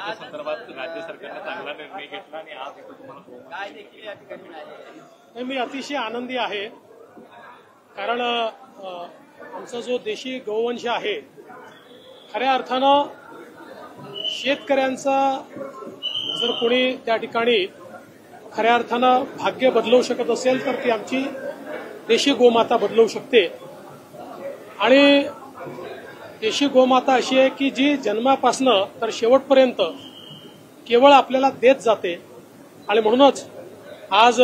गोमातेच्या संदर्भात राज्य सरकारने चांगला निर्णय घेतला आणि आज इथं तुम्हाला काय देखील या ठिकाणी मिळाले? मी अतिशय आनंदी आहे, कारण आमचा जो देशी गोवंश आहे खऱ्या अर्थानं शेतकऱ्यांचा जर कोणी त्या ठिकाणी खऱ्या अर्थानं भाग्य बदलवू शकत असेल तर ती आमची देशी गोमाता बदलवू शकते। आणि देशी गोमाता अशी आहे की जी जन्मापासनं तर शेवटपर्यंत केवळ आपल्याला देत जाते आणि म्हणूनच आज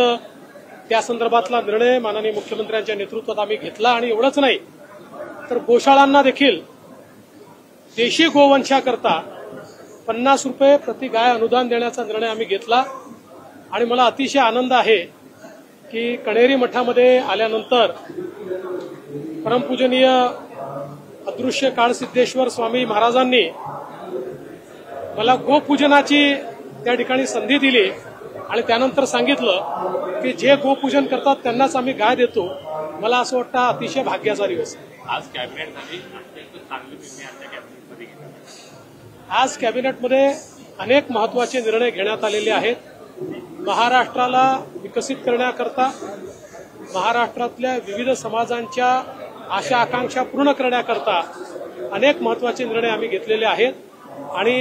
त्या संदर्भातला निर्णय माननीय मुख्यमंत्र्यांच्या नेतृत्वात आम्ही घेतला। आणि एवढंच नाही तर गोशाळांना देखील देशी गोवंशाकरता 50 रुपये प्रति गाय अनुदान देण्याचा निर्णय आम्ही घेतला। आणि मला अतिशय आनंद आहे की कणेरी मठामध्ये आल्यानंतर परमपूजनीय अदृश्य काळसिद्धेश्वर स्वामी महाराजांनी मला गोपूजनाची त्या ठिकाणी संधी दिली आणि त्यानंतर सांगितलं की जे गोपूजन करतात त्यांनाच आम्ही गाय देतो। मला असं वाटतं अतिशय भाग्याचा दिवस आहे। आज कॅबिनेट झाली, अत्यंत चांगले निर्णय आजच्या कॅबिनेटमध्ये घेतले। आज कॅबिनेटमध्ये अनेक महत्वाचे निर्णय घेण्यात आलेले आहेत। महाराष्ट्राला विकसित करण्याकरता, महाराष्ट्रातल्या विविध समाजांच्या आशा आकांक्षा पूर्ण करण्याकरता अनेक महत्वाचे निर्णय आम्ही घेतलेले आहेत आणि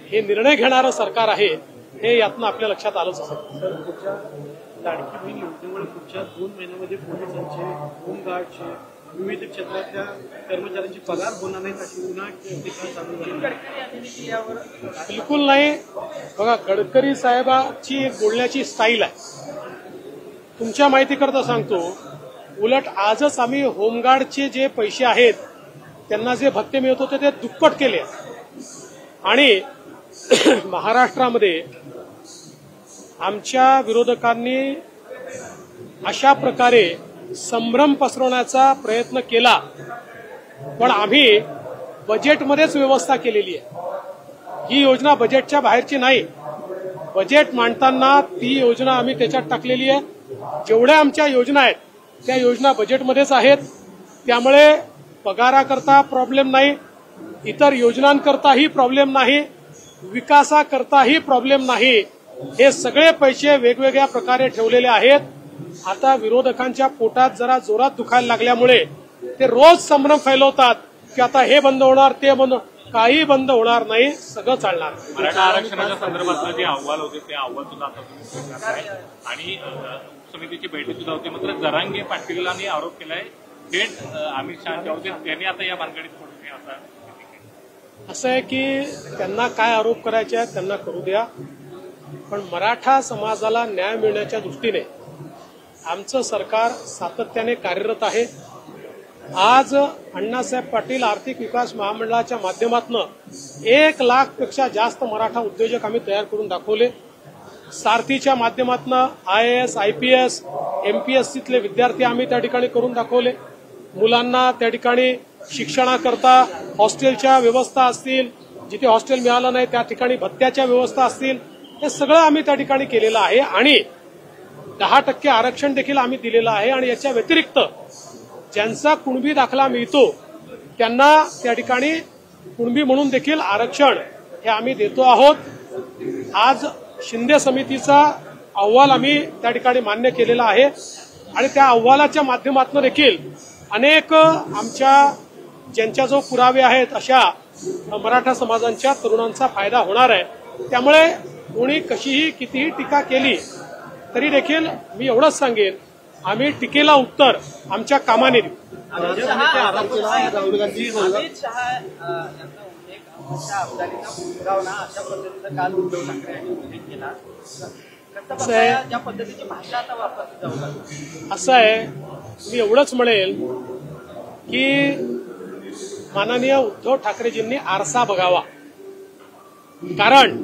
हे निर्णय घेणारं सरकार आहे हे यातनं आपल्या लक्षात आलंच असेल। पुढच्या लाडकी बहीण योजनेमुळे पुढच्या 2 महिन्यामध्ये पोलिसांचे, होमगार्डचे, विविध क्षेत्रातल्या कर्मचाऱ्यांची पगार होणार नाहीत अशी पुन्हा टीका चालू झाली। बिलकुल नाही। बघा, गडकरी साहेबांची एक बोलण्याची स्टाईल आहे। तुमच्या माहितीकरता सांगतो, उलट आजच आम्ही होमगार्डचे जे पैसे आहेत त्यांना जे भत्ते मिळत होते ते दुप्पट केले आणि महाराष्ट्रामध्ये आमच्या विरोधकांनी अशा प्रकारे संभ्रम पसरवण्याचा प्रयत्न केला, पण आम्ही बजेटमध्येच व्यवस्था केलेली आहे। ही योजना बजेटच्या बाहेरची नाही। बजेट मांडताना ती योजना आम्ही त्याच्यात टाकलेली आहे। जेवढ्या आमच्या योजना आहेत त्या योजना बजेटमध्येच आहेत। त्यामुळे पगाराकरता प्रॉब्लेम नाही, इतर योजनांकरताही प्रॉब्लेम नाही, विकासाकरताही प्रॉब्लेम नाही। हे सगळे पैसे वेगवेगळ्या प्रकारे ठेवलेले आहेत। आता विरोधकांच्या पोटात जरा जोरात दुखायला लागल्यामुळे ते रोज संभ्रम फैलवतात की आता हे बंद होणार, ते बंद, काही बंद होणार नाही, सगळं चालणार। मराठा आरक्षणाच्या संदर्भातलं जे अहवाल होते ते अहवाल सुद्धा आता तुम्ही आहे आणि समितीची बैठक सुद्धा होती। मात्र जरांगे पाटीलांनी आरोप केलाय थेट अमित शहाच्या होते, त्यांनी आता या भानगडीत पडू नये असं आहे की त्यांना काय आरोप करायचे आहेत त्यांना करू द्या, पण मराठा समाजाला न्याय मिळण्याच्या दृष्टीने आमचं सरकार सातत्याने कार्यरत आहे। आज अण्णासाहेब पाटील आर्थिक विकास महामंडळाच्या माध्यमातून 1 लाखपेक्षा जास्त मराठा उद्योजक आम्ही तयार करून दाखवले। सारथीच्या माध्यमातून IAS, IPS, MPSCतले विद्यार्थी आम्ही त्या ठिकाणी करून दाखवले। मुलांना त्या ठिकाणी शिक्षणाकरता हॉस्टेलच्या व्यवस्था असतील, जिथे हॉस्टेल मिळालं नाही त्या ठिकाणी भत्त्याच्या व्यवस्था असतील, हे सगळं आम्ही त्या ठिकाणी केलेलं आहे आणि 10% आरक्षण देखील आम्ही दिलेलं आहे। आणि याच्या व्यतिरिक्त ज्यांचा कुणबी दाखला मिळतो त्यांना त्या ठिकाणी कुणबी म्हणून देखील आरक्षण हे आम्ही देतो आहोत। आज शिंदे समितीचा अहवाल आम्ही त्या ठिकाणी मान्य केलेला आहे आणि त्या अहवालाच्या माध्यमातून देखील अनेक आमच्या ज्यांच्या जो पुरावे आहेत अशा मराठा समाजांच्या तरुणांचा फायदा होणार आहे। त्यामुळे कोणी कशीही कितीही टीका केली तरी देखील मी एवढंच सांगेन, आम्ही टीकेला उत्तर आमच्या कामाने देऊ। राहुल गांधी अशा पद्धतीचा काल उद्धव ठाकरे यांनी उल्लेख केला, ज्या पद्धतीची भाषा आता वापरली जाऊ लागली। असं आहे, मी एवढंच म्हणेल की माननीय उद्धव ठाकरेजींनी आरसा बघावा, कारण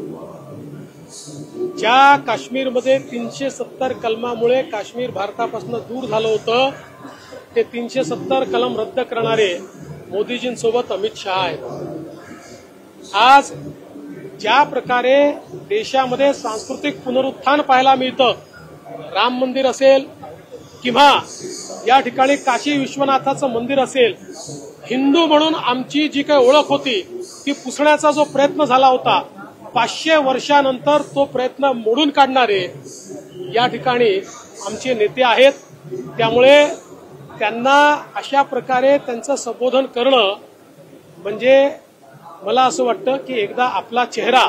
ज्या काश्मीरमध्ये 370 कलमामुळे काश्मीर भारतापासून दूर झालं होतं ते 370 कलम रद्द करणारे मोदीजींसोबत अमित शहा आहेत। आज ज्या प्रकारे देशामध्ये सांस्कृतिक पुनरुत्थान पाहायला मिळतं, राम मंदिर असेल किंवा या ठिकाणी काशी विश्वनाथाचं मंदिर असेल, हिंदू म्हणून आमची जी काही ओळख होती ती पुसण्याचा जो प्रयत्न झाला होता 500 वर्षानंतर तो प्रयत्न मोडून काढणारे या ठिकाणी आमचे नेते आहेत. त्यामुळे त्यांना अशा प्रकारे त्यांचं संबोधन करणं म्हणजे मला असं वाटतं की एकदा आपला चेहरा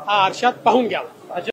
हा आरशात पाहून घ्यावा.